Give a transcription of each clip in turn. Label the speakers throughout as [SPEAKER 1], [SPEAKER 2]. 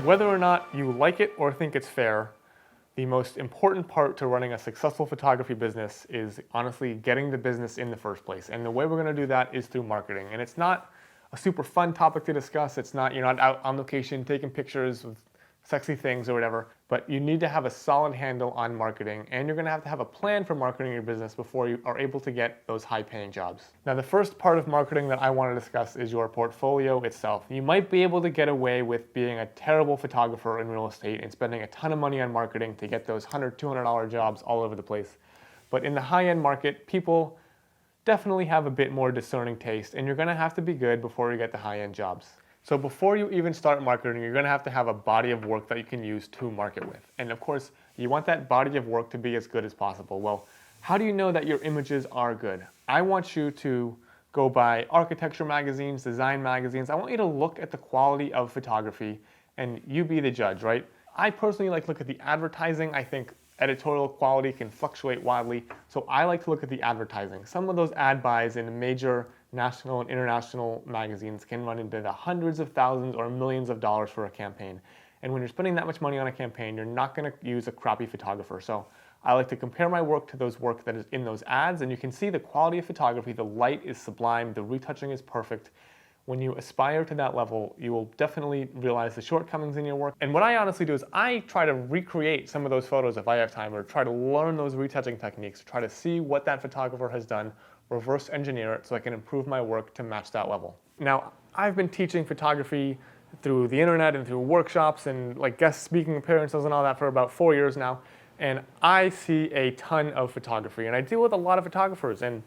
[SPEAKER 1] Whether or not you like it or think it's fair, the most important part to running a successful photography business is honestly getting the business in the first place. And the way we're going to do that is through marketing. And it's not a super fun topic to discuss. It's not, you're not out on location taking pictures with sexy things or whatever, but you need to have a solid handle on marketing, and you're going to have a plan for marketing your business before you are able to get those high-paying jobs. Now, the first part of marketing that I want to discuss is your portfolio itself. You might be able to get away with being a terrible photographer in real estate and spending a ton of money on marketing to get those $100, $200 jobs all over the place. But in the high-end market, people definitely have a bit more discerning taste, and you're going to have to be good before you get the high-end jobs. So before you even start marketing, you're going to have a body of work that you can use to market with. And of course, you want that body of work to be as good as possible. Well, how do you know that your images are good? I want you to go buy architecture magazines, design magazines. I want you to look at the quality of photography and you be the judge, right? I personally like to look at the advertising. I think editorial quality can fluctuate wildly, so I like to look at the advertising. Some of those ad buys in major national and international magazines can run into the hundreds of thousands or millions of dollars for a campaign. And when you're spending that much money on a campaign, you're not going to use a crappy photographer. So I like to compare my work to those work that is in those ads, and you can see the quality of photography. The light is sublime, the retouching is perfect. When you aspire to that level, you will definitely realize the shortcomings in your work. And what I honestly do is I try to recreate some of those photos if I have time, or try to learn those retouching techniques, try to see what that photographer has done, reverse engineer it so I can improve my work to match that level. Now, I've been teaching photography through the internet and through workshops and like guest speaking appearances and all that for about 4 years now. And I see a ton of photography, and I deal with a lot of photographers, and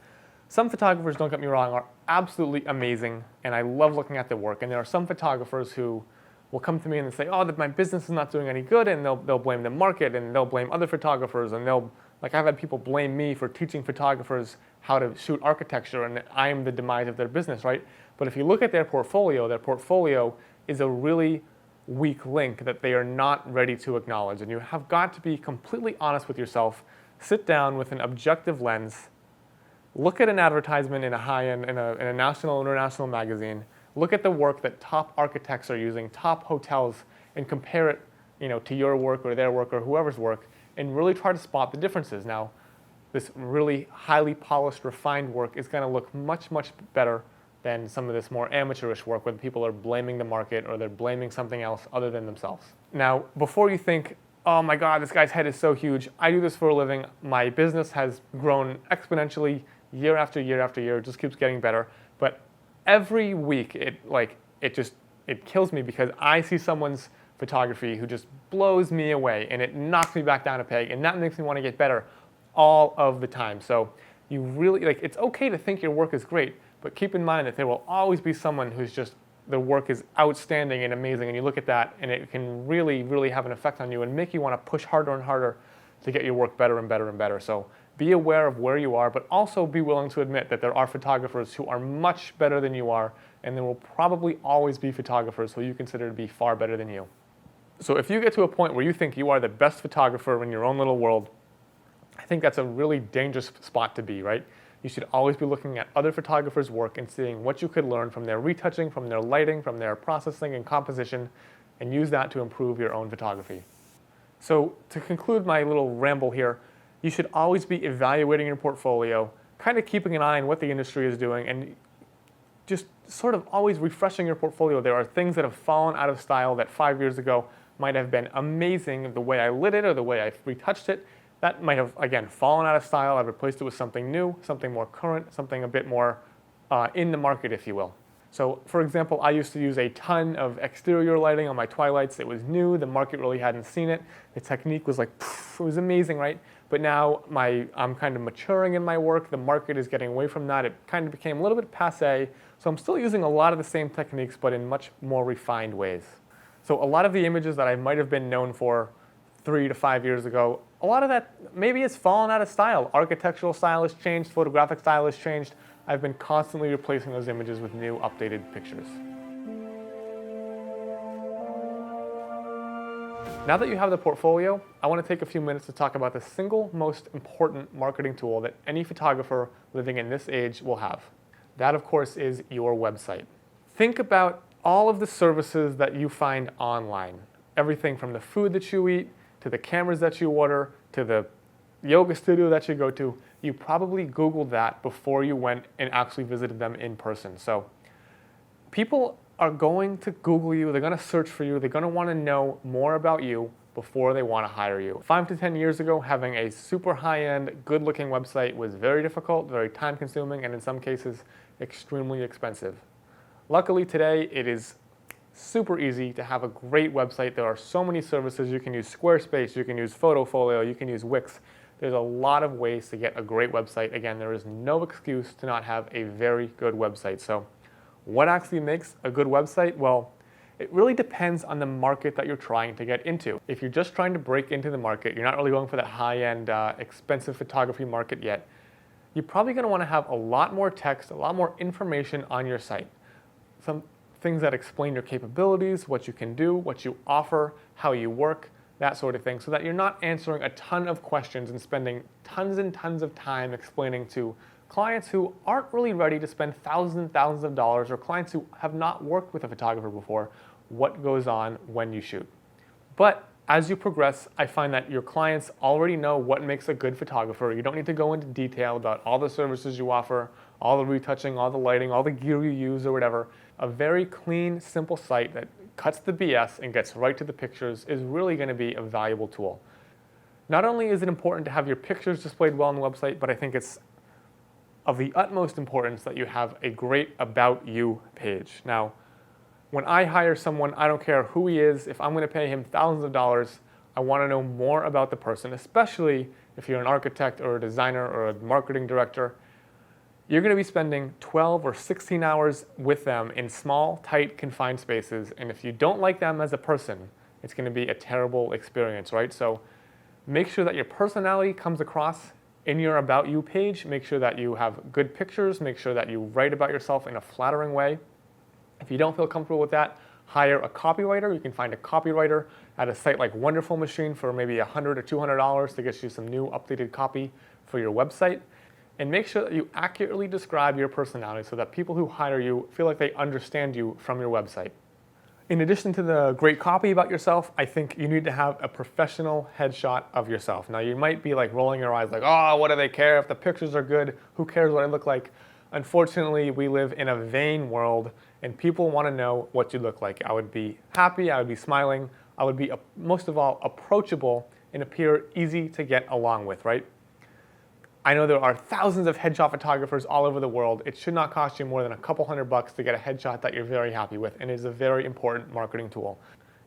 [SPEAKER 1] some photographers, don't get me wrong, are absolutely amazing, and I love looking at their work. And there are some photographers who will come to me and say, oh, that my business is not doing any good, and they'll blame the market, and they'll blame other photographers, and like I've had people blame me for teaching photographers how to shoot architecture, and I am the demise of their business, right? But if you look at their portfolio is a really weak link that they are not ready to acknowledge. And you have got to be completely honest with yourself, sit down with an objective lens, look at an advertisement in a high-end, in a national or international magazine, look at the work that top architects are using, top hotels, and compare it, to your work or their work or whoever's work, and really try to spot the differences. Now, this really highly polished, refined work is going to look much, much better than some of this more amateurish work where people are blaming the market or they're blaming something else other than themselves. Now, before you think, oh my God, this guy's head is so huge, I do this for a living, my business has grown exponentially year after year after year, it just keeps getting better. But every week, it kills me because I see someone's photography who just blows me away, and it knocks me back down a peg, and that makes me want to get better all of the time. So you really, it's okay to think your work is great, but keep in mind that there will always be someone who's just, their work is outstanding and amazing, and you look at that and it can really, really have an effect on you and make you want to push harder and harder to get your work better and better and better. So be aware of where you are, but also be willing to admit that there are photographers who are much better than you are, and there will probably always be photographers who you consider to be far better than you. So if you get to a point where you think you are the best photographer in your own little world, I think that's a really dangerous spot to be, right? You should always be looking at other photographers' work and seeing what you could learn from their retouching, from their lighting, from their processing and composition, and use that to improve your own photography. So to conclude my little ramble here, you should always be evaluating your portfolio, kind of keeping an eye on what the industry is doing, and just sort of always refreshing your portfolio. There are things that have fallen out of style that 5 years ago might have been amazing, the way I lit it or the way I retouched it. That might have, again, fallen out of style. I've replaced it with something new, something more current, something a bit more in the market, if you will. So, for example, I used to use a ton of exterior lighting on my twilights. It was new. The market really hadn't seen it. The technique was like, it was amazing, right? But now I'm kind of maturing in my work. The market is getting away from that. It kind of became a little bit passé. So I'm still using a lot of the same techniques, but in much more refined ways. So a lot of the images that I might have been known for 3 to 5 years ago, a lot of that maybe it's fallen out of style. Architectural style has changed, photographic style has changed. I've been constantly replacing those images with new, updated pictures. Now that you have the portfolio, I want to take a few minutes to talk about the single most important marketing tool that any photographer living in this age will have. That, of course, is your website. Think about all of the services that you find online. everything from the food that you eat, to the cameras that you order, to the yoga studio that you go to. You probably Googled that before you went and actually visited them in person. So people are going to Google you, they're going to search for you, they're going to want to know more about you before they want to hire you. 5 to 10 years ago, having a super high-end, good-looking website was very difficult, very time-consuming, and in some cases, extremely expensive. Luckily today, it is super easy to have a great website. There are so many services. You can use Squarespace, you can use Photofolio, you can use Wix. There's a lot of ways to get a great website. Again, there is no excuse to not have a very good website. So what actually makes a good website? Well, it really depends on the market that you're trying to get into. If you're just trying to break into the market, you're not really going for that high-end, expensive photography market yet, you're probably going to want to have a lot more text, a lot more information on your site. Some things that explain your capabilities, what you can do, what you offer, how you work, that sort of thing, so that you're not answering a ton of questions and spending tons and tons of time explaining to clients who aren't really ready to spend thousands and thousands of dollars, or clients who have not worked with a photographer before, what goes on when you shoot. But as you progress, I find that your clients already know what makes a good photographer. You don't need to go into detail about all the services you offer, all the retouching, all the lighting, all the gear you use or whatever. A very clean, simple site that cuts the BS and gets right to the pictures is really going to be a valuable tool. Not only is it important to have your pictures displayed well on the website, but I think it's of the utmost importance that you have a great About You page. Now, when I hire someone, I don't care who he is. If I'm going to pay him thousands of dollars, I want to know more about the person, especially if you're an architect or a designer or a marketing director. You're going to be spending 12 or 16 hours with them in small, tight, confined spaces. And if you don't like them as a person, it's going to be a terrible experience, right? So make sure that your personality comes across in your About You page. Make sure that you have good pictures. Make sure that you write about yourself in a flattering way. If you don't feel comfortable with that, hire a copywriter. You can find a copywriter at a site like Wonderful Machine for maybe $100 or $200 to get you some new updated copy for your website. And make sure that you accurately describe your personality so that people who hire you feel like they understand you from your website. In addition to the great copy about yourself, I think you need to have a professional headshot of yourself. Now, you might be like rolling your eyes like, oh, what do they care if the pictures are good? Who cares what I look like? Unfortunately, we live in a vain world and people want to know what you look like. I would be happy, I would be smiling, I would be, most of all, approachable and appear easy to get along with, right? I know there are thousands of headshot photographers all over the world. It should not cost you more than a couple $100 to get a headshot that you're very happy with, and it is a very important marketing tool.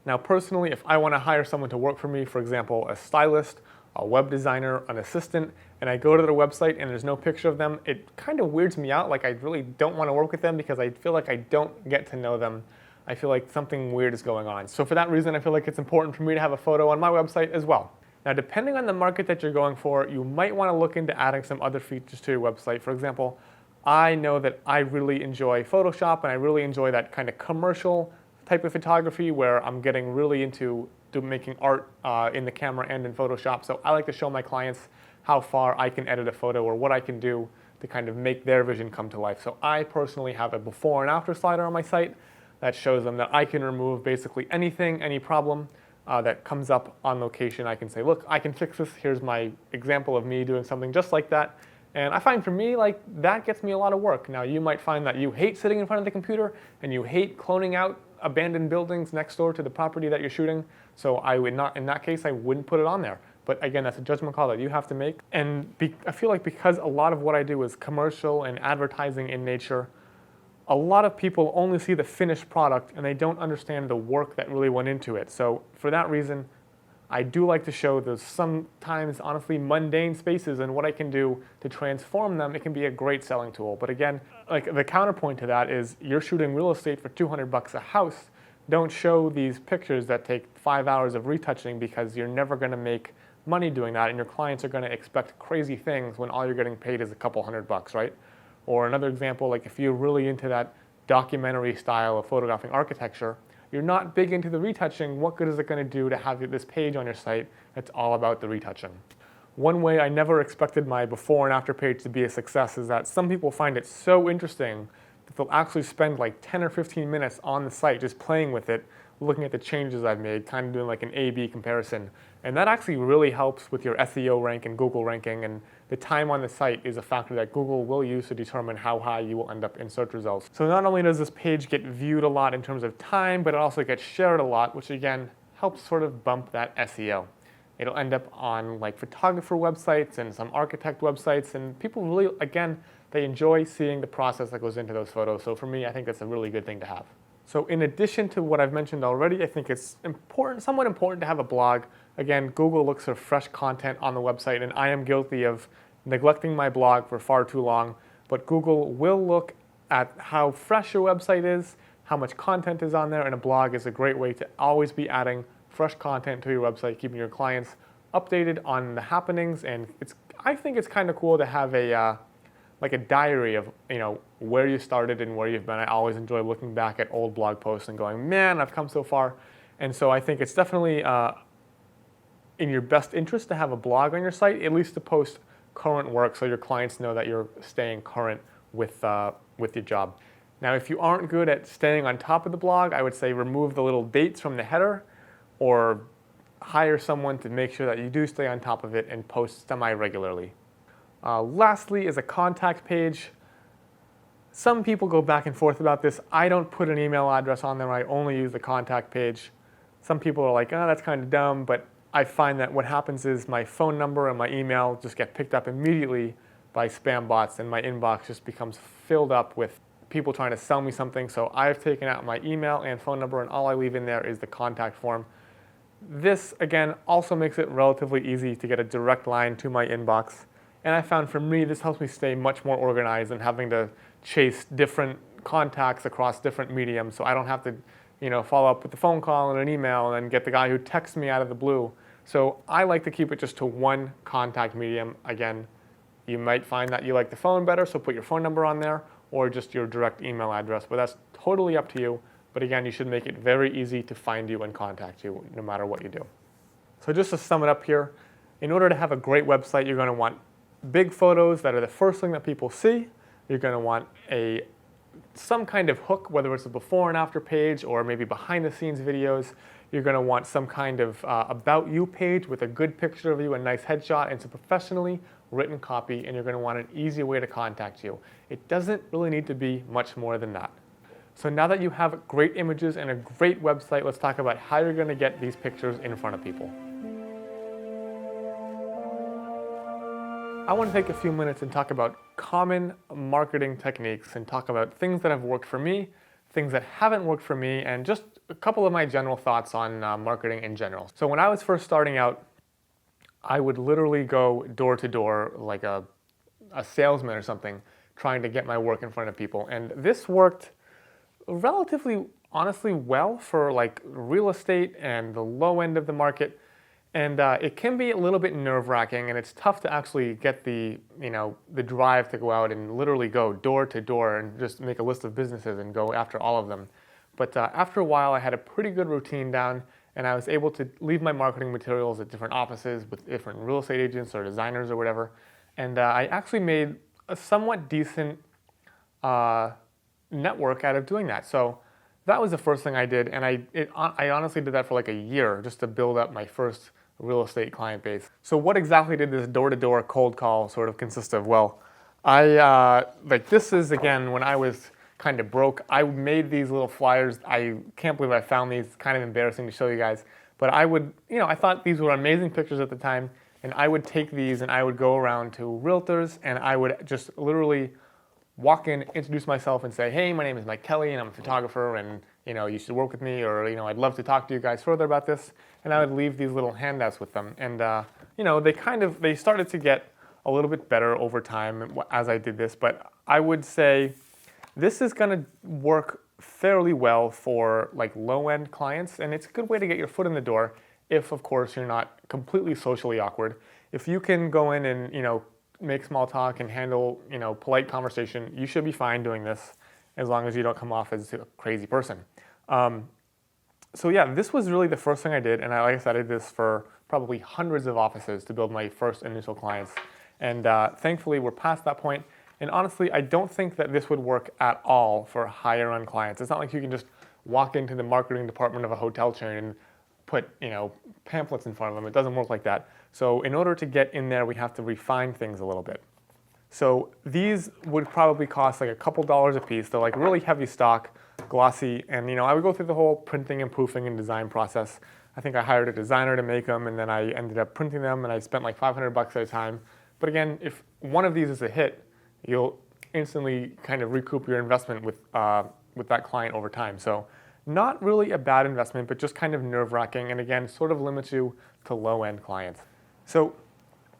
[SPEAKER 1] Now, personally, if I want to hire someone to work for me, for example, a stylist, a web designer, an assistant, and I go to their website and there's no picture of them, it kind of weirds me out. Like, I really don't want to work with them because I feel like I don't get to know them. I feel like something weird is going on. So for that reason, I feel like it's important for me to have a photo on my website as well. Now, depending on the market that you're going for, you might want to look into adding some other features to your website. For example, I know that I really enjoy Photoshop and I really enjoy that kind of commercial type of photography where I'm getting really into making art in the camera and in Photoshop. So I like to show my clients how far I can edit a photo or what I can do to kind of make their vision come to life. So I personally have a before and after slider on my site that shows them that I can remove basically anything, any problem that comes up on location. I can say, look, I can fix this. Here's my example of me doing something just like that. And I find for me, like, that gets me a lot of work. Now, you might find that you hate sitting in front of the computer and you hate cloning out abandoned buildings next door to the property that you're shooting. So I would not, in that case, I wouldn't put it on there. But again, that's a judgment call that you have to make. And I feel like because a lot of what I do is commercial and advertising in nature, a lot of people only see the finished product and they don't understand the work that really went into it. So for that reason, I do like to show those sometimes honestly mundane spaces and what I can do to transform them. It can be a great selling tool. But again, like the counterpoint to that is you're shooting real estate for $200 a house. Don't show these pictures that take 5 hours of retouching because you're never going to make money doing that and your clients are going to expect crazy things when all you're getting paid is a couple $100, right? Or another example, like if you're really into that documentary style of photographing architecture, you're not big into the retouching, what good is it going to do to have this page on your site that's all about the retouching? One way I never expected my before and after page to be a success is that some people find it so interesting that they'll actually spend like 10 or 15 minutes on the site just playing with it, looking at the changes I've made, kind of doing like an A/B comparison. And that actually really helps with your SEO rank and Google ranking, and the time on the site is a factor that Google will use to determine how high you will end up in search results. So not only does this page get viewed a lot in terms of time, but it also gets shared a lot, which again helps sort of bump that SEO. It'll end up on like photographer websites and some architect websites, and people really, again, they enjoy seeing the process that goes into those photos. So for me, I think that's a really good thing to have. So in addition to what I've mentioned already, I think it's somewhat important to have a blog. Again, Google looks for fresh content on the website, and I am guilty of neglecting my blog for far too long, but Google will look at how fresh your website is, how much content is on there, and a blog is a great way to always be adding fresh content to your website, keeping your clients updated on the happenings. And I think it's kind of cool to have like a diary of where you started and where you've been. I always enjoy looking back at old blog posts and going, man, I've come so far. And so I think it's definitely in your best interest to have a blog on your site, at least to post current work so your clients know that you're staying current with your job. Now, if you aren't good at staying on top of the blog, I would say remove the little dates from the header, or hire someone to make sure that you do stay on top of it and post semi-regularly. Lastly is a contact page. Some people go back and forth about this. I don't put an email address on there. I only use the contact page. Some people are like, oh, that's kind of dumb, but I find that what happens is my phone number and my email just get picked up immediately by spam bots, and my inbox just becomes filled up with people trying to sell me something. So I've taken out my email and phone number, and all I leave in there is the contact form. This, again, also makes it relatively easy to get a direct line to my inbox. And I found for me, this helps me stay much more organized than having to chase different contacts across different mediums. So I don't have to, follow up with the phone call and an email and then get the guy who texts me out of the blue. So I like to keep it just to one contact medium. Again, you might find that you like the phone better, so put your phone number on there, or just your direct email address, but that's totally up to you. But again, you should make it very easy to find you and contact you no matter what you do. So just to sum it up here, in order to have a great website, you're going to want big photos that are the first thing that people see. You're going to want some kind of hook, whether it's a before and after page or maybe behind the scenes videos. You're going to want some kind of about you page with a good picture of you, a nice headshot, and some professionally written copy, and you're going to want an easy way to contact you. It doesn't really need to be much more than that. So now that you have great images and a great website, let's talk about how you're going to get these pictures in front of people. I want to take a few minutes and talk about common marketing techniques and talk about things that have worked for me, things that haven't worked for me, and just a couple of my general thoughts on marketing in general. So when I was first starting out, I would literally go door to door like a salesman or something, trying to get my work in front of people. And this worked relatively honestly well for like real estate and the low end of the market, and it can be a little bit nerve-wracking, and it's tough to actually get the drive to go out and literally go door to door and just make a list of businesses and go after all of them. But after a while, I had a pretty good routine down, and I was able to leave my marketing materials at different offices with different real estate agents or designers or whatever, and I actually made a somewhat decent network out of doing that. So that was the first thing I did, and I honestly did that for like a year just to build up my first real estate client base. So what exactly did this door-to-door cold call sort of consist of? Well, this is, again, when I was kind of broke, I made these little flyers. I can't believe I found these, kind of embarrassing to show you guys, but I would, I thought these were amazing pictures at the time, and I would take these and I would go around to realtors, and I would just literally walk in, introduce myself, and say, hey, my name is Mike Kelly, and I'm a photographer, and you should work with me, or I'd love to talk to you guys further about this. And I would leave these little handouts with them, and they started to get a little bit better over time as I did this. But I would say this is going to work fairly well for like low-end clients, and it's a good way to get your foot in the door if, of course, you're not completely socially awkward. If you can go in and make small talk and handle, polite conversation, you should be fine doing this as long as you don't come off as a crazy person. So yeah, this was really the first thing I did, and like I said, I did this for probably hundreds of offices to build my first initial clients. And thankfully, we're past that point. And honestly, I don't think that this would work at all for higher end clients. It's not like you can just walk into the marketing department of a hotel chain and put, pamphlets in front of them. It doesn't work like that. So in order to get in there, we have to refine things a little bit. So these would probably cost like a couple dollars a piece. They're like really heavy stock, glossy, and I would go through the whole printing and proofing and design process. I think I hired a designer to make them, and then I ended up printing them, and I spent like $500 at a time. But again, if one of these is a hit, you'll instantly kind of recoup your investment with that client over time. So not really a bad investment, but just kind of nerve-wracking, and again, sort of limits you to low-end clients. So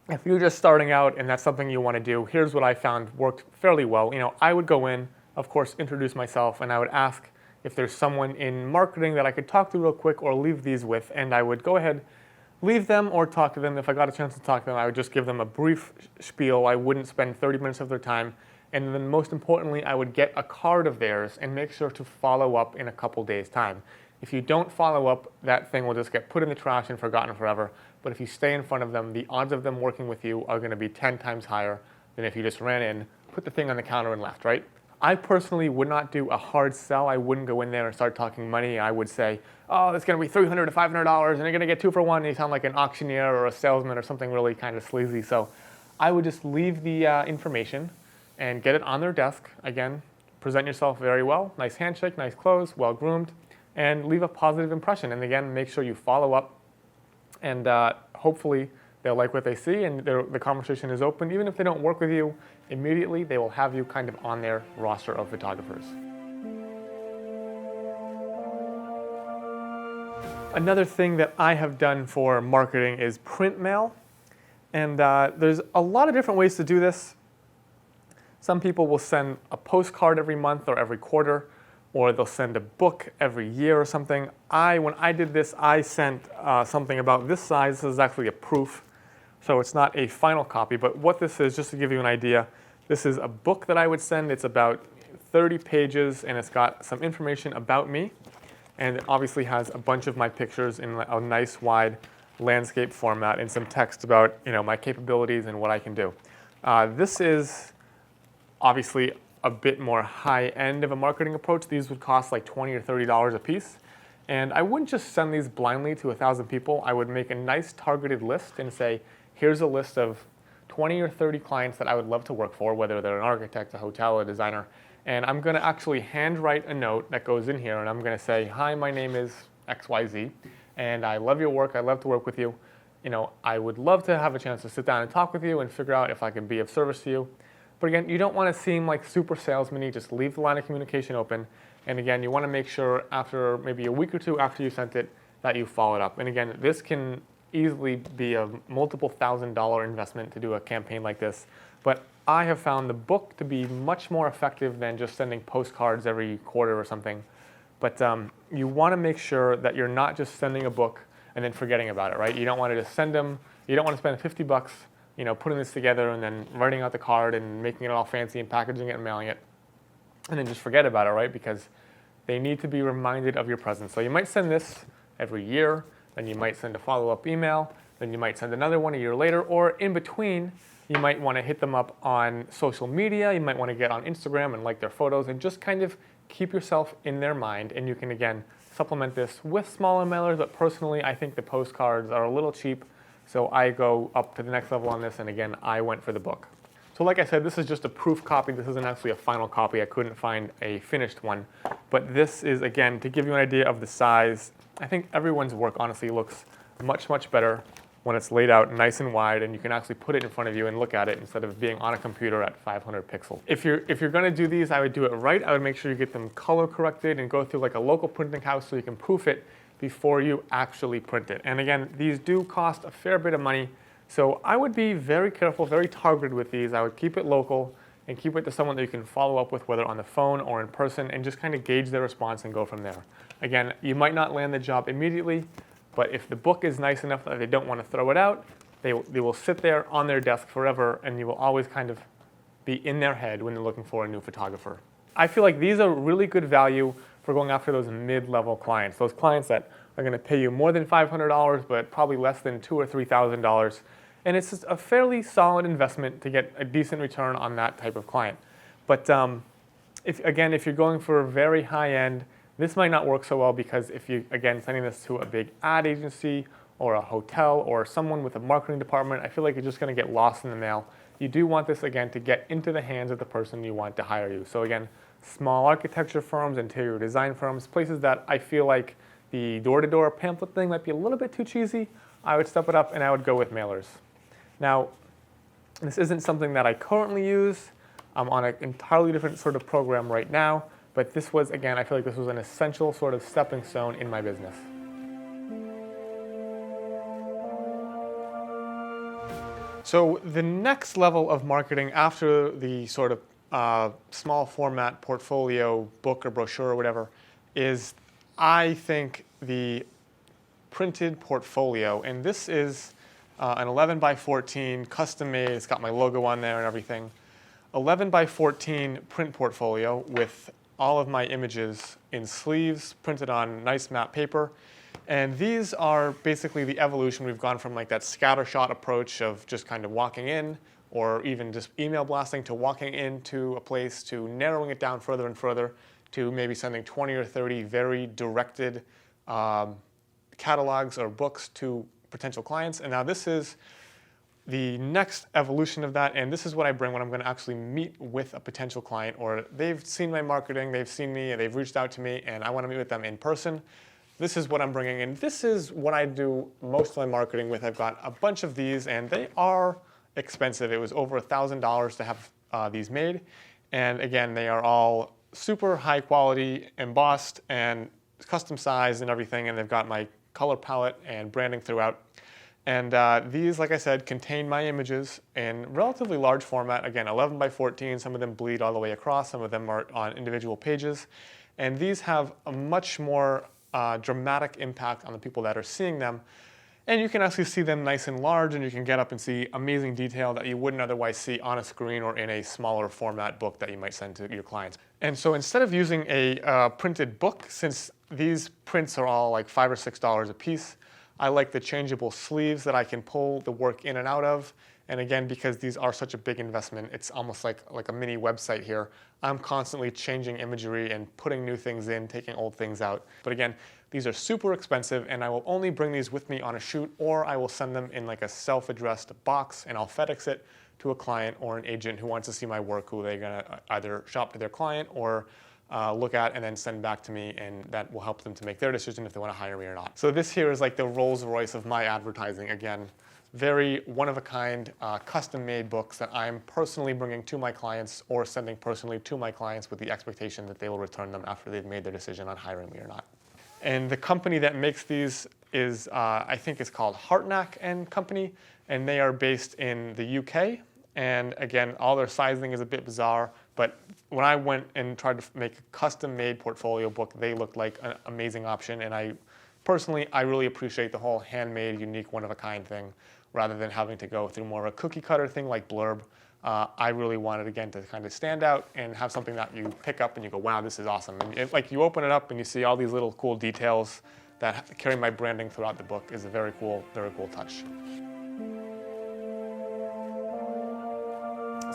[SPEAKER 1] if you're just starting out and that's something you want to do, here's what I found worked fairly well. I would go in, of course, introduce myself, and I would ask if there's someone in marketing that I could talk to real quick or leave these with, and I would go ahead, leave them or talk to them. If I got a chance to talk to them, I would just give them a brief spiel. I wouldn't spend 30 minutes of their time. And then most importantly, I would get a card of theirs and make sure to follow up in a couple days' time. If you don't follow up, that thing will just get put in the trash and forgotten forever. But if you stay in front of them, the odds of them working with you are going to be 10 times higher than if you just ran in, put the thing on the counter and left, right? I personally would not do a hard sell. I wouldn't go in there and start talking money. I would say, oh, it's going to be $300 to $500 and you're going to get 2 for 1. And you sound like an auctioneer or a salesman or something really kind of sleazy. So I would just leave the information and get it on their desk. Again, present yourself very well. Nice handshake, nice clothes, well groomed, and leave a positive impression. And again, make sure you follow up, and hopefully they'll like what they see and the conversation is open. Even if they don't work with you immediately, they will have you kind of on their roster of photographers. Another thing that I have done for marketing is print mail. And there's a lot of different ways to do this. Some people will send a postcard every month or every quarter, or they'll send a book every year or something. When I did this, I sent something about this size. This is actually a proof, so it's not a final copy. But what this is, just to give you an idea, this is a book that I would send. It's about 30 pages, and it's got some information about me. And it obviously has a bunch of my pictures in a nice wide landscape format and some text about my capabilities and what I can do. This is obviously a bit more high end of a marketing approach. These would cost like $20 or $30 a piece. And I wouldn't just send these blindly to 1,000 people. I would make a nice targeted list and say, here's a list of 20 or 30 clients that I would love to work for, whether they're an architect, a hotel, a designer. And I'm going to actually handwrite a note that goes in here, and I'm going to say, hi, my name is XYZ, and I love your work. I love to work with you. I would love to have a chance to sit down and talk with you and figure out if I can be of service to you. But again, you don't want to seem like super salesman-y. Just leave the line of communication open. And again, you want to make sure after maybe a week or two after you sent it that you follow it up. And again, this can easily be a multiple $1,000 investment to do a campaign like this. But I have found the book to be much more effective than just sending postcards every quarter or something. But you want to make sure that you're not just sending a book and then forgetting about it, right? You don't want to just send them. You don't want to spend $50, putting this together and then writing out the card and making it all fancy and packaging it and mailing it, and then just forget about it, right? Because they need to be reminded of your presence. So you might send this every year, then you might send a follow-up email, then you might send another one a year later, or in between, you might want to hit them up on social media. You might want to get on Instagram and like their photos and just kind of keep yourself in their mind. And you can, again, supplement this with smaller mailers, but personally, I think the postcards are a little cheap. So I go up to the next level on this, and again, I went for the book. So like I said, this is just a proof copy. This isn't actually a final copy. I couldn't find a finished one. But this is, again, to give you an idea of the size. I think everyone's work honestly looks much, much better when it's laid out nice and wide, and you can actually put it in front of you and look at it instead of being on a computer at 500 pixels. If you're going to do these, I would do it right. I would make sure you get them color corrected and go through like a local printing house so you can proof it before you actually print it. And again, these do cost a fair bit of money. So I would be very careful, very targeted with these. I would keep it local and keep it to someone that you can follow up with, whether on the phone or in person, and just kind of gauge their response and go from there. Again, you might not land the job immediately, but if the book is nice enough that they don't want to throw it out, they will sit there on their desk forever, and you will always kind of be in their head when they're looking for a new photographer. I feel like these are really good value for going after those mid-level clients, those clients that are going to pay you more than $500, but probably less than $2,000 or $3,000. And it's just a fairly solid investment to get a decent return on that type of client. But if you're going for very high-end, This might not work so well because if you, again, sending this to a big ad agency or a hotel or someone with a marketing department, I feel like you're just going to get lost in the mail. You do want this, again, to get into the hands of the person you want to hire you. So again, small architecture firms, interior design firms, places that I feel like the door-to-door pamphlet thing might be a little bit too cheesy, I would step it up and I would go with mailers. Now, this isn't something that I currently use. I'm on an entirely different sort of program right now, but this was, again, I feel like this was an essential sort of stepping stone in my business. So the next level of marketing after the sort of small format portfolio book or brochure or whatever is, I think, the printed portfolio. And this is an 11 by 14 custom made, it's got my logo on there and everything. 11 by 14 print portfolio with all of my images in sleeves printed on nice matte paper. And these are basically the evolution. We've gone from like that scattershot approach of just kind of walking in or even just email blasting to walking into a place to narrowing it down further and further to maybe sending 20 or 30 very directed catalogs or books to potential clients. And now this is the next evolution of that, and this is what I bring when I'm going to actually meet with a potential client, or they've seen my marketing, they've seen me, and they've reached out to me, and I want to meet with them in person. This is what I'm bringing, and this is what I do most of my marketing with. I've got a bunch of these, and they are expensive. It was over $1,000 to have these made, and again, they are all super high quality, embossed, and custom sized and everything, and they've got my color palette and branding throughout. And these, like I said, contain my images in relatively large format. Again, 11 by 14, some of them bleed all the way across, some of them are on individual pages. And these have a much more dramatic impact on the people that are seeing them. And you can actually see them nice and large, and you can get up and see amazing detail that you wouldn't otherwise see on a screen or in a smaller format book that you might send to your clients. And so instead of using a printed book, since these prints are all like $5 or $6 a piece, I like the changeable sleeves that I can pull the work in and out of. And again, because these are such a big investment, it's almost like a mini website here. I'm constantly changing imagery and putting new things in, taking old things out. But again, these are super expensive, and I will only bring these with me on a shoot, or I will send them in like a self-addressed box, and I'll FedEx it to a client or an agent who wants to see my work, who they're gonna either shop to their client or look at and then send back to me, and that will help them to make their decision if they want to hire me or not. So this here is like the Rolls Royce of my advertising. Again, very one-of-a-kind, custom-made books that I'm personally bringing to my clients or sending personally to my clients with the expectation that they will return them after they've made their decision on hiring me or not. And the company that makes these is, I think it's called Hartnack and Company, and they are based in the UK. And again, all their sizing is a bit bizarre, but when I went and tried to make a custom-made portfolio book, they looked like an amazing option. And I really appreciate the whole handmade, unique, one-of-a-kind thing, rather than having to go through more of a cookie-cutter thing like Blurb. I really wanted, again, to kind of stand out and have something that you pick up and you go, wow, this is awesome. And like you open it up and you see all these little cool details that carry my branding throughout the book is a very cool touch.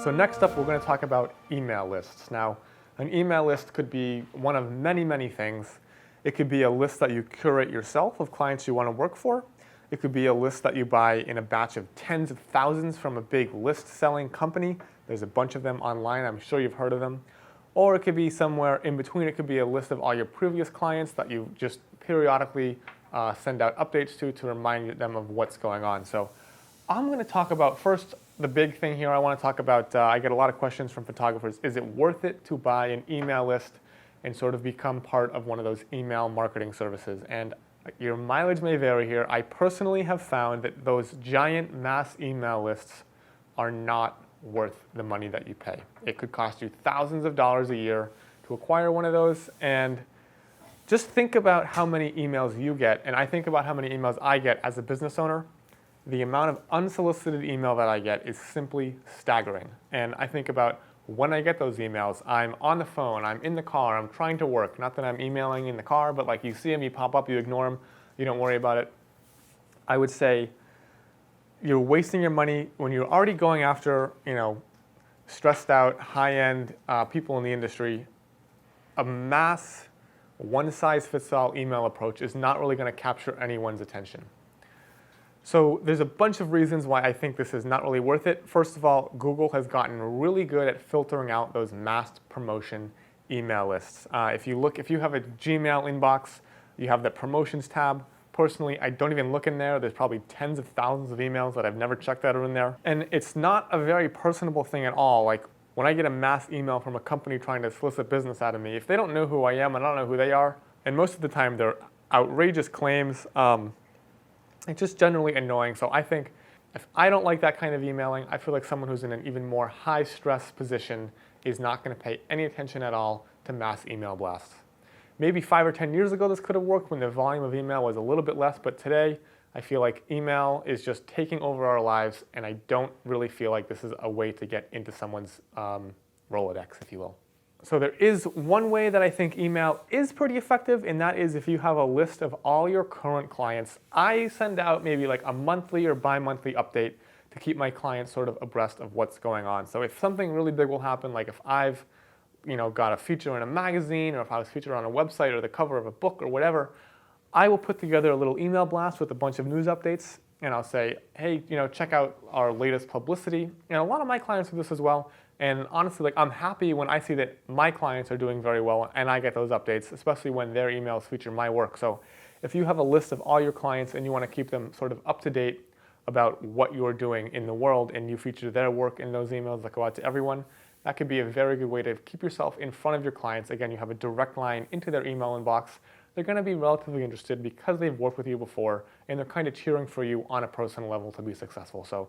[SPEAKER 1] So next up, we're going to talk about email lists. Now, an email list could be one of many, many things. It could be a list that you curate yourself of clients you want to work for. It could be a list that you buy in a batch of tens of thousands from a big list-selling company. There's a bunch of them online. I'm sure you've heard of them. Or it could be somewhere in between. It could be a list of all your previous clients that you just periodically send out updates to remind them of what's going on. So I'm going to talk about first the big thing here. I want to talk about, I get a lot of questions from photographers. Is it worth it to buy an email list and sort of become part of one of those email marketing services? And your mileage may vary here. I personally have found that those giant mass email lists are not worth the money that you pay. It could cost you thousands of dollars a year to acquire one of those. And just think about how many emails you get. And I think about how many emails I get as a business owner. The amount of unsolicited email that I get is simply staggering. And I think about when I get those emails, I'm on the phone, I'm in the car, I'm trying to work. Not that I'm emailing in the car, but like you see them, you pop up, you ignore them, you don't worry about it. I would say you're wasting your money when you're already going after, stressed out, high-end people in the industry. A mass one-size-fits-all email approach is not really going to capture anyone's attention. So there's a bunch of reasons why I think this is not really worth it. First of all, Google has gotten really good at filtering out those mass promotion email lists. If you have a Gmail inbox, you have the promotions tab. Personally, I don't even look in there. There's probably tens of thousands of emails that I've never checked that are in there. And it's not a very personable thing at all. Like when I get a mass email from a company trying to solicit business out of me, if they don't know who I am and I don't know who they are, and most of the time they're outrageous claims, it's just generally annoying. So I think if I don't like that kind of emailing, I feel like someone who's in an even more high stress position is not going to pay any attention at all to mass email blasts. Maybe 5 or 10 years ago this could have worked when the volume of email was a little bit less, but today I feel like email is just taking over our lives, and I don't really feel like this is a way to get into someone's Rolodex, if you will. So there is one way that I think email is pretty effective, and that is if you have a list of all your current clients. I send out maybe like a monthly or bi-monthly update to keep my clients sort of abreast of what's going on. So if something really big will happen, like if I've got a feature in a magazine, or if I was featured on a website or the cover of a book or whatever, I will put together a little email blast with a bunch of news updates, and I'll say, hey, check out our latest publicity. And a lot of my clients do this as well. And honestly, like I'm happy when I see that my clients are doing very well and I get those updates, especially when their emails feature my work. So if you have a list of all your clients and you want to keep them sort of up to date about what you're doing in the world, and you feature their work in those emails that go out to everyone, that could be a very good way to keep yourself in front of your clients. Again, you have a direct line into their email inbox. They're going to be relatively interested because they've worked with you before, and they're kind of cheering for you on a personal level to be successful. So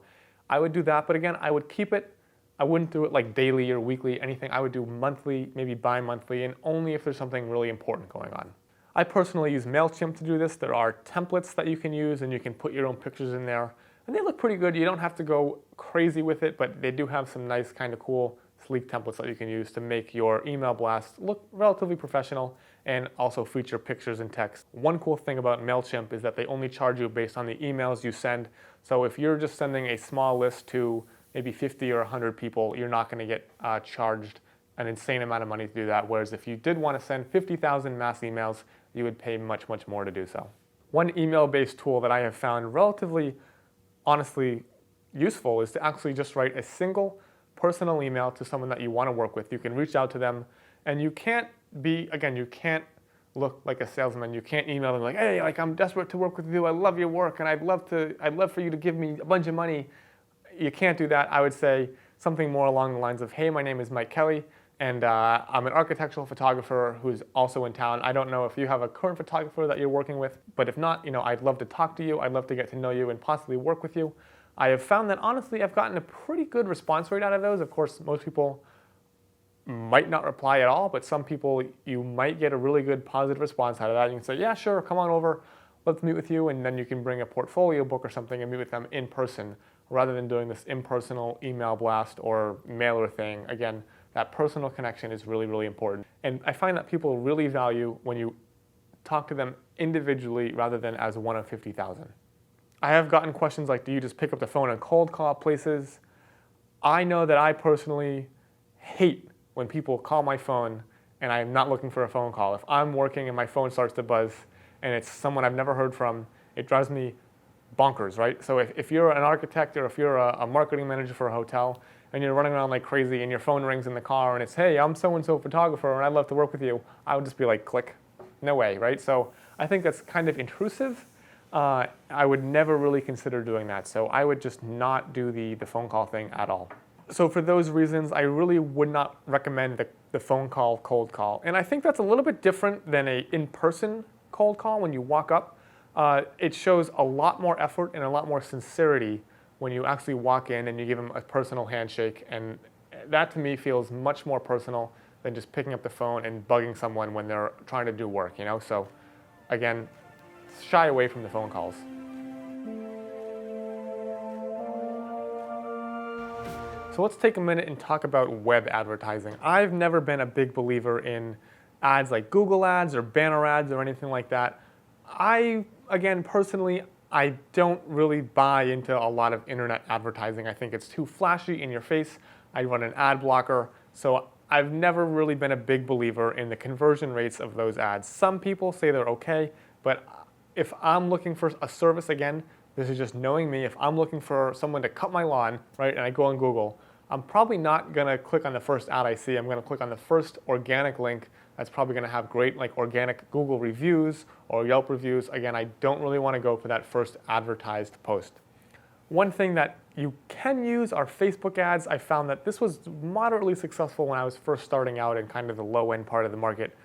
[SPEAKER 1] I would do that, but again, I would keep it. I wouldn't do it like daily or weekly, anything. I would do monthly, maybe bi-monthly, and only if there's something really important going on. I personally use MailChimp to do this. There are templates that you can use, and you can put your own pictures in there, and they look pretty good. You don't have to go crazy with it, but they do have some nice kind of cool sleek templates that you can use to make your email blast look relatively professional and also feature pictures and text. One cool thing about MailChimp is that they only charge you based on the emails you send. So if you're just sending a small list to maybe 50 or 100 people, you're not going to get charged an insane amount of money to do that. Whereas if you did want to send 50,000 mass emails, you would pay much, much more to do so. One email-based tool that I have found relatively, honestly, useful is to actually just write a single personal email to someone that you want to work with. You can reach out to them, and you can't look like a salesman. You can't email them like, hey, like I'm desperate to work with you. I love your work, and I'd love for you to give me a bunch of money. You can't do that. I would say something more along the lines of, hey, my name is Mike Kelly, and I'm an architectural photographer who's also in town. I don't know if you have a current photographer that you're working with, but if not, I'd love to talk to you. I'd love to get to know you and possibly work with you. I have found that, honestly, I've gotten a pretty good response rate out of those. Of course, most people might not reply at all, but some people, you might get a really good positive response out of that. You can say, yeah, sure, come on over, let's meet with you, and then you can bring a portfolio book or something and meet with them in person, rather than doing this impersonal email blast or mailer thing. Again, that personal connection is really, really important. And I find that people really value when you talk to them individually rather than as one of 50,000. I have gotten questions like, do you just pick up the phone and cold call places? I know that I personally hate when people call my phone and I'm not looking for a phone call. If I'm working and my phone starts to buzz and it's someone I've never heard from, it drives me bonkers, right? So if you're an architect or if you're a marketing manager for a hotel and you're running around like crazy and your phone rings in the car and it's, hey, I'm so-and-so photographer and I'd love to work with you, I would just be like, click, no way, right? So I think that's kind of intrusive. I would never really consider doing that. So I would just not do the phone call thing at all. So for those reasons, I really would not recommend the phone call, cold call. And I think that's a little bit different than a in-person cold call when you walk up. It shows a lot more effort and a lot more sincerity when you actually walk in and you give them a personal handshake. And that to me feels much more personal than just picking up the phone and bugging someone when they're trying to do work, So again, shy away from the phone calls. So let's take a minute and talk about web advertising. I've never been a big believer in ads like Google ads or banner ads or anything like that. Personally, I don't really buy into a lot of internet advertising. I think it's too flashy in your face. I run an ad blocker. So I've never really been a big believer in the conversion rates of those ads. Some people say they're okay, but if I'm looking for a service, again, this is just knowing me, if I'm looking for someone to cut my lawn, right, and I go on Google, I'm probably not gonna click on the first ad I see. I'm gonna click on the first organic link that's probably gonna have great like organic Google reviews or Yelp reviews. Again, I don't really wanna go for that first advertised post. One thing that you can use are Facebook ads. I found that this was moderately successful when I was first starting out in kind of the low end part of the market.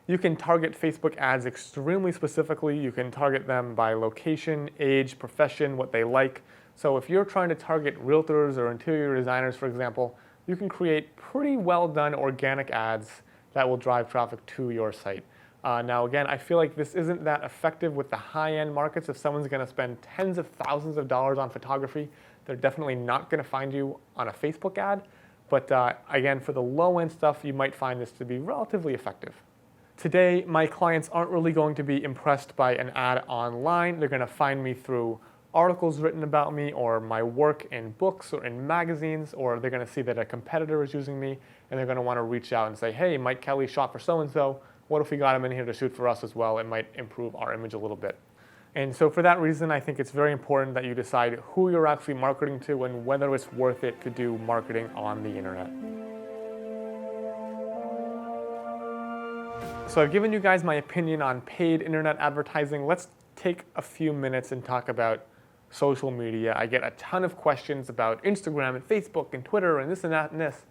[SPEAKER 1] You can target Facebook ads extremely specifically. You can target them by location, age, profession, what they like. So if you're trying to target realtors or interior designers, for example, you can create pretty well done organic ads that will drive traffic to your site. Now again, I feel like this isn't that effective with the high-end markets. If someone's gonna spend tens of thousands of dollars on photography, they're definitely not gonna find you on a Facebook ad. But again, for the low-end stuff, you might find this to be relatively effective. Today, my clients aren't really going to be impressed by an ad online. They're gonna find me through articles written about me or my work in books or in magazines, or they're gonna see that a competitor is using me and they're gonna wanna reach out and say, hey, Mike Kelly shot for so-and-so. What if we got him in here to shoot for us as well? It might improve our image a little bit. And so for that reason, I think it's very important that you decide who you're actually marketing to and whether it's worth it to do marketing on the internet. So I've given you guys my opinion on paid internet advertising. Let's take a few minutes and talk about social media. I get a ton of questions about Instagram and Facebook and Twitter and this and that and this.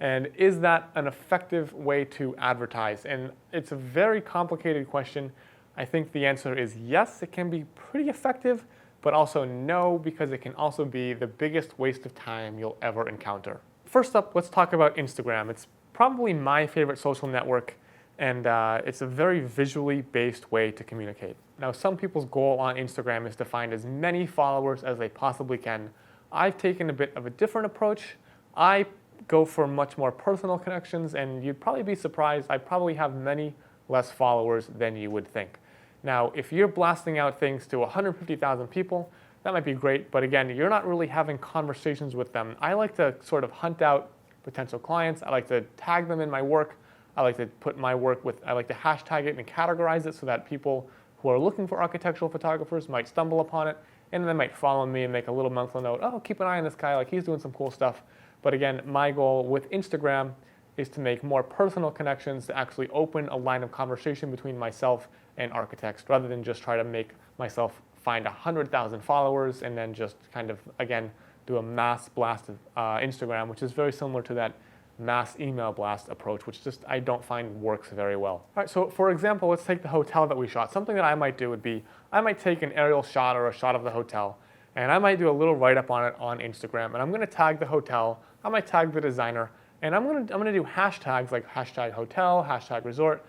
[SPEAKER 1] And is that an effective way to advertise? And it's a very complicated question. I think the answer is yes, it can be pretty effective, but also no, because it can also be the biggest waste of time you'll ever encounter. First up, let's talk about Instagram. It's probably my favorite social network, and it's a very visually based way to communicate. Now, some people's goal on Instagram is to find as many followers as they possibly can. I've taken a bit of a different approach. I go for much more personal connections, and you'd probably be surprised, I probably have many less followers than you would think. Now, if you're blasting out things to 150,000 people, that might be great, but again, you're not really having conversations with them. I like to sort of hunt out potential clients. I like to tag them in my work. I like to put my work I like to hashtag it and categorize it so that people who are looking for architectural photographers might stumble upon it, and they might follow me and make a little mental note, oh, keep an eye on this guy, like he's doing some cool stuff. But again, my goal with Instagram is to make more personal connections, to actually open a line of conversation between myself and architects, rather than just try to make myself find 100,000 followers and then just kind of, again, do a mass blast of Instagram, which is very similar to that mass email blast approach, which just I don't find works very well. All right, so for example, let's take the hotel that we shot. Something that I might do would be, I might take an aerial shot or a shot of the hotel, and I might do a little write-up on it on Instagram, and I'm gonna tag the hotel, I might tag the designer, and I'm gonna do hashtags like hashtag hotel, hashtag resort,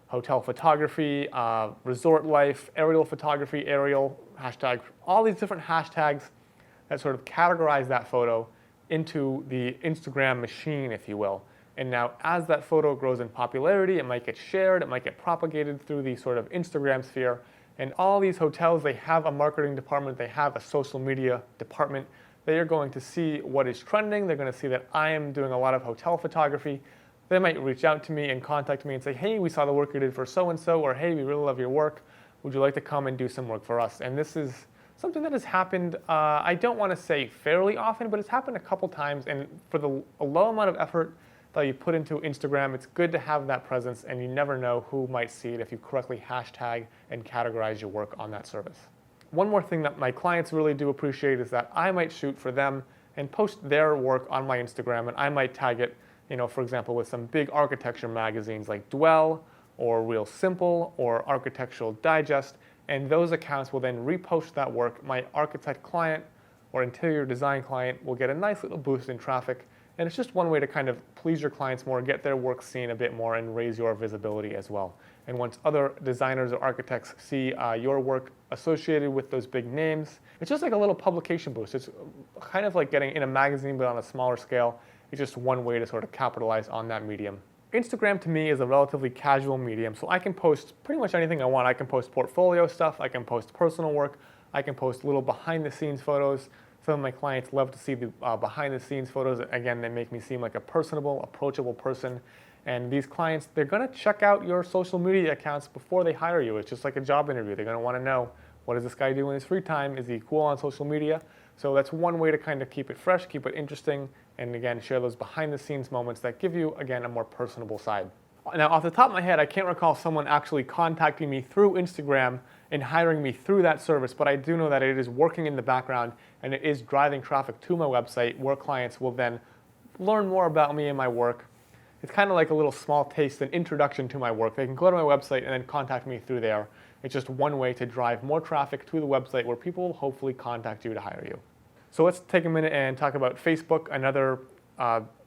[SPEAKER 1] hotel photography, resort life, aerial photography, aerial, hashtag, all these different hashtags that sort of categorize that photo into the Instagram machine, if you will. And now as that photo grows in popularity, it might get shared, it might get propagated through the sort of Instagram sphere. And all these hotels, they have a marketing department, they have a social media department. They are going to see what is trending. They're going to see that I am doing a lot of hotel photography. They might reach out to me and contact me and say, hey, we saw the work you did for so-and-so, or hey, we really love your work. Would you like to come and do some work for us? And this is something that has happened, I don't want to say fairly often, but it's happened a couple times. And for a low amount of effort that you put into Instagram, it's good to have that presence, and you never know who might see it if you correctly hashtag and categorize your work on that service. One more thing that my clients really do appreciate is that I might shoot for them and post their work on my Instagram, and I might tag it, for example, with some big architecture magazines like Dwell or Real Simple or Architectural Digest, and those accounts will then repost that work. My architect client or interior design client will get a nice little boost in traffic, and it's just one way to kind of please your clients more, get their work seen a bit more, and raise your visibility as well. And once other designers or architects see your work associated with those big names, it's just like a little publication boost. It's kind of like getting in a magazine, but on a smaller scale. It's just one way to sort of capitalize on that medium. Instagram to me is a relatively casual medium, so I can post pretty much anything I want. I can post portfolio stuff, I can post personal work, I can post little behind the scenes photos, Some of my clients love to see the behind the scenes photos. Again, they make me seem like a personable, approachable person. And these clients, they're gonna check out your social media accounts before they hire you. It's just like a job interview. They're gonna wanna know, what does this guy do in his free time? Is he cool on social media? So that's one way to kind of keep it fresh, keep it interesting, and again, share those behind the scenes moments that give you, again, a more personable side. Now, off the top of my head, I can't recall someone actually contacting me through Instagram and hiring me through that service, but I do know that it is working in the background and it is driving traffic to my website where clients will then learn more about me and my work. It's kind of like a little small taste, an introduction to my work. They can go to my website and then contact me through there. It's just one way to drive more traffic to the website where people will hopefully contact you to hire you. So let's take a minute and talk about Facebook, another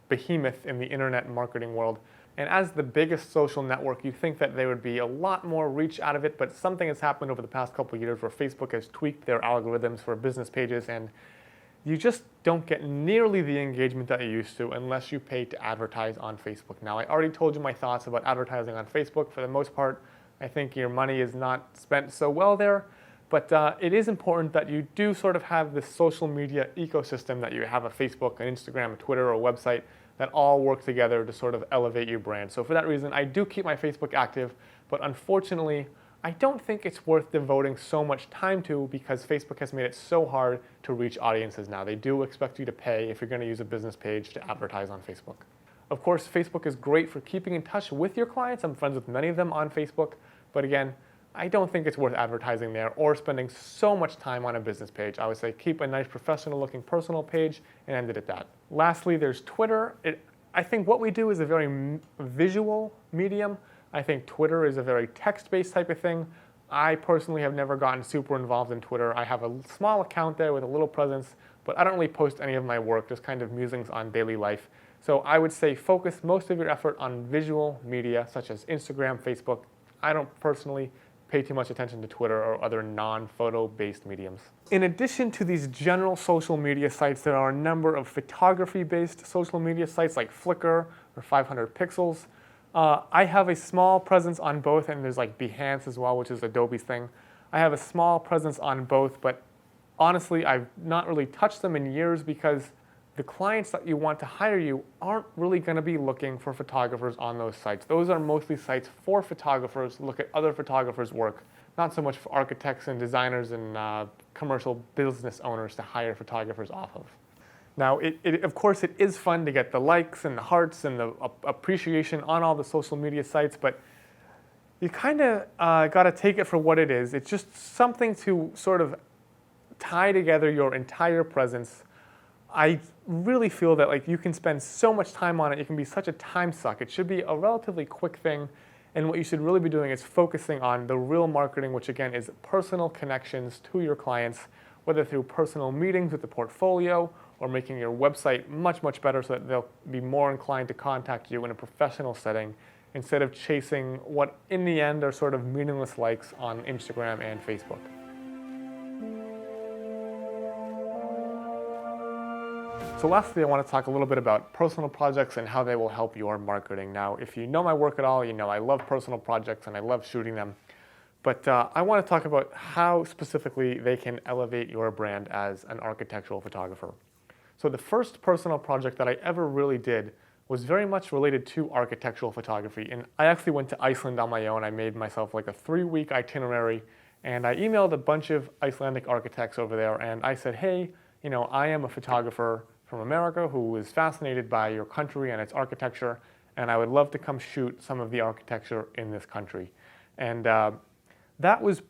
[SPEAKER 1] behemoth in the internet marketing world. And as the biggest social network, you'd think that there would be a lot more reach out of it, but something has happened over the past couple of years where Facebook has tweaked their algorithms for business pages, and you just don't get nearly the engagement that you used to unless you pay to advertise on Facebook. Now, I already told you my thoughts about advertising on Facebook. For the most part, I think your money is not spent so well there, but it is important that you do sort of have this social media ecosystem, that you have a Facebook, an Instagram, a Twitter, or a website that all work together to sort of elevate your brand. So for that reason, I do keep my Facebook active, but unfortunately, I don't think it's worth devoting so much time to because Facebook has made it so hard to reach audiences now. They do expect you to pay if you're going to use a business page to advertise on Facebook. Of course, Facebook is great for keeping in touch with your clients. I'm friends with many of them on Facebook, but again, I don't think it's worth advertising there or spending so much time on a business page. I would say keep a nice professional looking personal page and end it at that. Lastly, there's Twitter. I think what we do is a very visual medium. I think Twitter is a very text-based type of thing. I personally have never gotten super involved in Twitter. I have a small account there with a little presence, but I don't really post any of my work, just kind of musings on daily life. So I would say focus most of your effort on visual media such as Instagram, Facebook. I don't personally pay too much attention to Twitter or other non-photo based mediums. In addition to these general social media sites, there are a number of photography based social media sites like Flickr or 500 Pixels. I have a small presence on both, and there's like Behance as well, which is Adobe's thing. I have a small presence on both, but honestly, I've not really touched them in years because the clients that you want to hire you aren't really going to be looking for photographers on those sites. Those are mostly sites for photographers, look at other photographers' work, not so much for architects and designers and commercial business owners to hire photographers off of. Now, of course, it is fun to get the likes and the hearts and the appreciation on all the social media sites, but you kind of got to take it for what it is. It's just something to sort of tie together your entire presence. I really feel that like you can spend so much time on it. It can be such a time suck. It should be a relatively quick thing. And what you should really be doing is focusing on the real marketing, which again is personal connections to your clients, whether through personal meetings with the portfolio or making your website much, much better so that they'll be more inclined to contact you in a professional setting instead of chasing what in the end are sort of meaningless likes on Instagram and Facebook. So lastly, I want to talk a little bit about personal projects and how they will help your marketing. Now, if you know my work at all, you know I love personal projects and I love shooting them. But I want to talk about how specifically they can elevate your brand as an architectural photographer. So the first personal project that I ever really did was very much related to architectural photography. And I actually went to Iceland on my own. I made myself like a 3-week itinerary, and I emailed a bunch of Icelandic architects over there, and I said, hey, you know, I am a photographer from America who is fascinated by your country and its architecture, and I would love to come shoot some of the architecture in this country. And that was,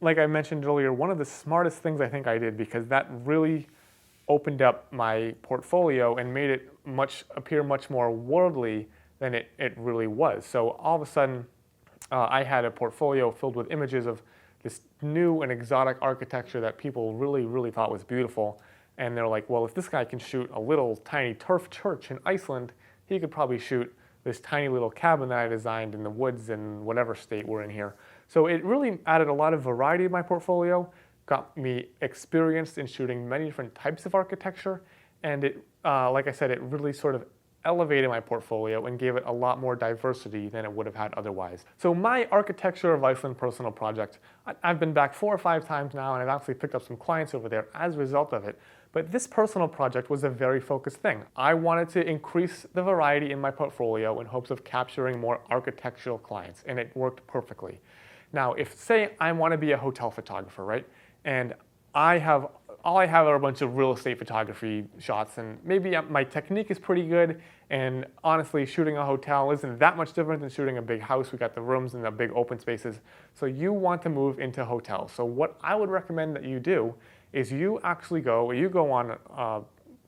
[SPEAKER 1] like I mentioned earlier, one of the smartest things I think I did, because that really opened up my portfolio and made it appear much more worldly than it really was. So all of a sudden, I had a portfolio filled with images of this new and exotic architecture that people really, really thought was beautiful. And they're like, well, if this guy can shoot a little tiny turf church in Iceland, he could probably shoot this tiny little cabin that I designed in the woods in whatever state we're in here. So it really added a lot of variety to my portfolio, got me experienced in shooting many different types of architecture, and it, like I said, it really sort of elevated my portfolio and gave it a lot more diversity than it would have had otherwise. So my Architecture of Iceland personal project, I've been back 4 or 5 times now, and I've actually picked up some clients over there as a result of it. But this personal project was a very focused thing. I wanted to increase the variety in my portfolio in hopes of capturing more architectural clients, and it worked perfectly. Now, if say I want to be a hotel photographer, right? And all I have are a bunch of real estate photography shots, and maybe my technique is pretty good, and honestly, shooting a hotel isn't that much different than shooting a big house. We got the rooms and the big open spaces. So you want to move into hotels. So what I would recommend that you do is you go on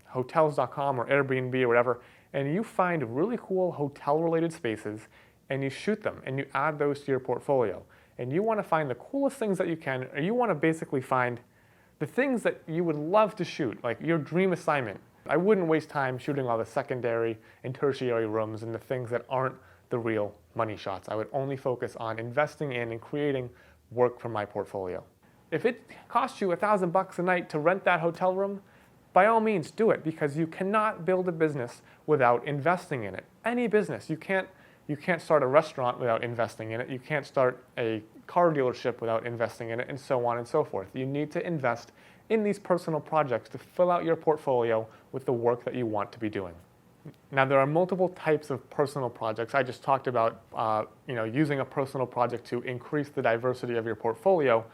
[SPEAKER 1] hotels.com or Airbnb or whatever, and you find really cool hotel-related spaces, and you shoot them, and you add those to your portfolio. And you want to find the coolest things that you can, or you want to basically find the things that you would love to shoot, like your dream assignment. I wouldn't waste time shooting all the secondary and tertiary rooms and the things that aren't the real money shots. I would only focus on investing in and creating work from my portfolio. If it costs you $1,000 a night to rent that hotel room, by all means do it, because you cannot build a business without investing in it. Any business, you can't start a restaurant without investing in it. You can't start a car dealership without investing in it, and so on and so forth. You need to invest in these personal projects to fill out your portfolio with the work that you want to be doing. Now, there are multiple types of personal projects. I just talked about using a personal project to increase the diversity of your portfolio,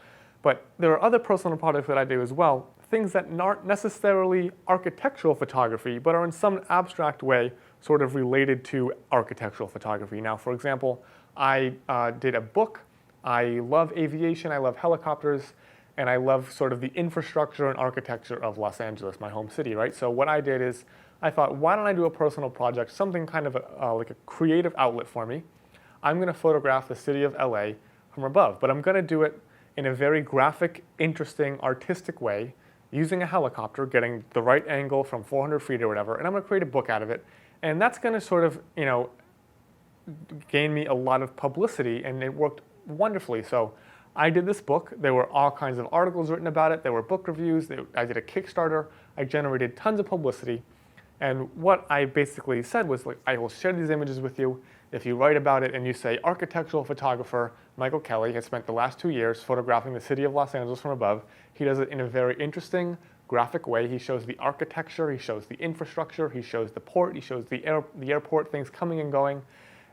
[SPEAKER 1] but there are other personal projects that I do as well, things that aren't necessarily architectural photography, but are in some abstract way sort of related to architectural photography. Now, for example, I did a book. I love aviation, I love helicopters, and I love sort of the infrastructure and architecture of Los Angeles, my home city, right? So what I did is I thought, why don't I do a personal project, something kind of like a creative outlet for me. I'm going to photograph the city of LA from above, but I'm going to do it in a very graphic, interesting, artistic way, using a helicopter, getting the right angle from 400 feet or whatever, and I'm going to create a book out of it. And that's going to sort of, gain me a lot of publicity, and it worked wonderfully. So I did this book. There were all kinds of articles written about it. There were book reviews. I did a Kickstarter. I generated tons of publicity. And what I basically said was, like, I will share these images with you. If you write about it and you say, architectural photographer Michael Kelly has spent the last 2 years photographing the city of Los Angeles from above. He does it in a very interesting, graphic way. He shows the architecture, he shows the infrastructure, he shows the port, he shows the airport, things coming and going.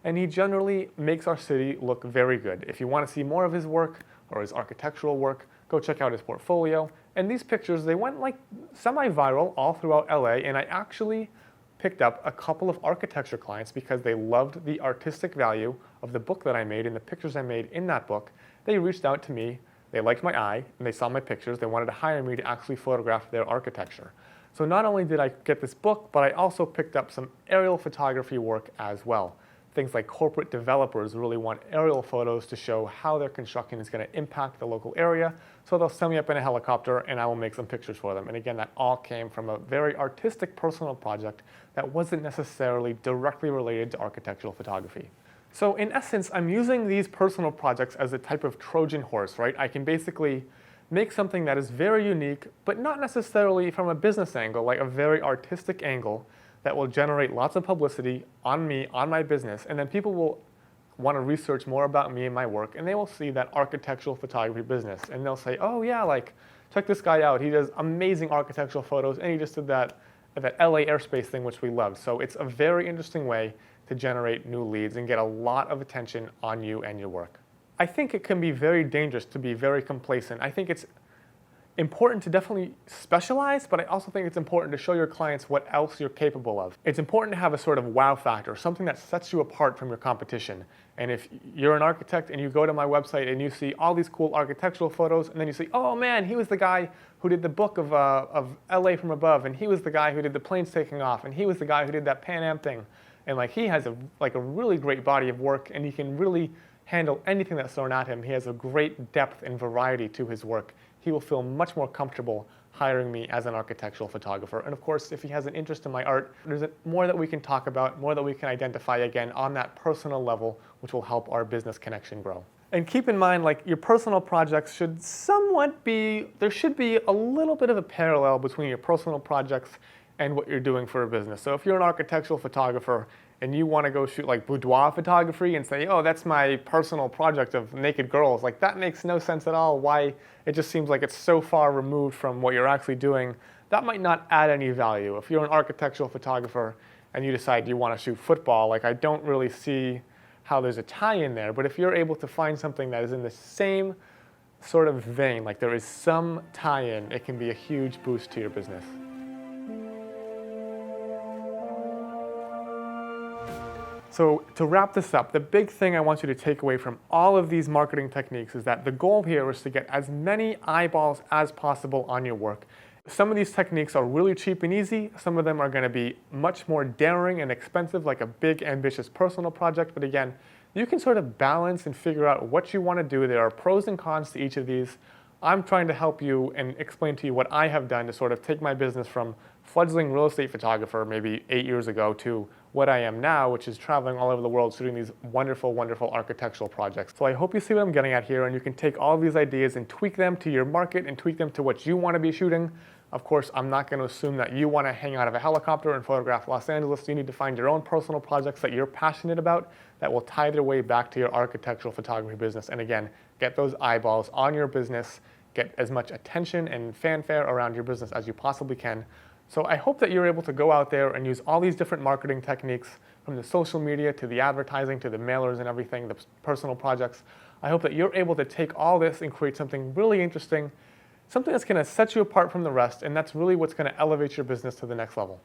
[SPEAKER 1] And he generally makes our city look very good. If you want to see more of his work or his architectural work, go check out his portfolio. And these pictures, they went like semi-viral all throughout LA, and I actually picked up a couple of architecture clients because they loved the artistic value of the book that I made and the pictures I made in that book. They reached out to me, they liked my eye, and they saw my pictures. They wanted to hire me to actually photograph their architecture. So not only did I get this book, but I also picked up some aerial photography work as well. Things like corporate developers really want aerial photos to show how their construction is going to impact the local area. So they'll send me up in a helicopter and I will make some pictures for them. And again, that all came from a very artistic personal project that wasn't necessarily directly related to architectural photography. So in essence, I'm using these personal projects as a type of Trojan horse, right? I can basically make something that is very unique, but not necessarily from a business angle, like a very artistic angle that will generate lots of publicity on me, on my business, and then people will want to research more about me and my work, and they will see that architectural photography business, and they'll say, oh yeah, like, check this guy out, he does amazing architectural photos, and he just did that LA airspace thing, which we love. So it's a very interesting way to generate new leads and get a lot of attention on you and your work. I think it can be very dangerous to be very complacent. I think it's important to definitely specialize, but I also think it's important to show your clients what else you're capable of. It's important to have a sort of wow factor, something that sets you apart from your competition. And if you're an architect and you go to my website and you see all these cool architectural photos, and then you see, oh man, he was the guy who did the book of LA from above, and he was the guy who did the planes taking off, and he was the guy who did that Pan Am thing. And like, he has a really great body of work, and he can really handle anything that's thrown at him. He has a great depth and variety to his work. He will feel much more comfortable hiring me as an architectural photographer. And of course, if he has an interest in my art, there's more that we can talk about, more that we can identify again on that personal level, which will help our business connection grow. And keep in mind, like, your personal projects should somewhat be, there should be a little bit of a parallel between your personal projects and what you're doing for a business. So if you're an architectural photographer and you want to go shoot like boudoir photography and say, oh, that's my personal project of naked girls, like, that makes no sense at all. Why? It just seems like it's so far removed from what you're actually doing that might not add any value. If you're an architectural photographer and you decide you want to shoot football, like I don't really see how there's a tie in there. But if you're able to find something that is in the same sort of vein, like there is some tie-in, it can be a huge boost to your business. So to wrap this up, the big thing I want you to take away from all of these marketing techniques is that the goal here is to get as many eyeballs as possible on your work. Some of these techniques are really cheap and easy. Some of them are going to be much more daring and expensive, like a big, ambitious personal project. But again, you can sort of balance and figure out what you want to do. There are pros and cons to each of these. I'm trying to help you and explain to you what I have done to sort of take my business from fledgling real estate photographer maybe 8 years ago to what I am now, which is traveling all over the world shooting these wonderful, wonderful architectural projects. So I hope you see what I'm getting at here, and you can take all of these ideas and tweak them to your market and tweak them to what you want to be shooting. Of course, I'm not going to assume that you want to hang out of a helicopter and photograph Los Angeles. You need to find your own personal projects that you're passionate about that will tie their way back to your architectural photography business. And again, get those eyeballs on your business, get as much attention and fanfare around your business as you possibly can. So I hope that you're able to go out there and use all these different marketing techniques, from the social media to the advertising to the mailers and everything, the personal projects. I hope that you're able to take all this and create something really interesting, something that's going to set you apart from the rest, and that's really what's going to elevate your business to the next level.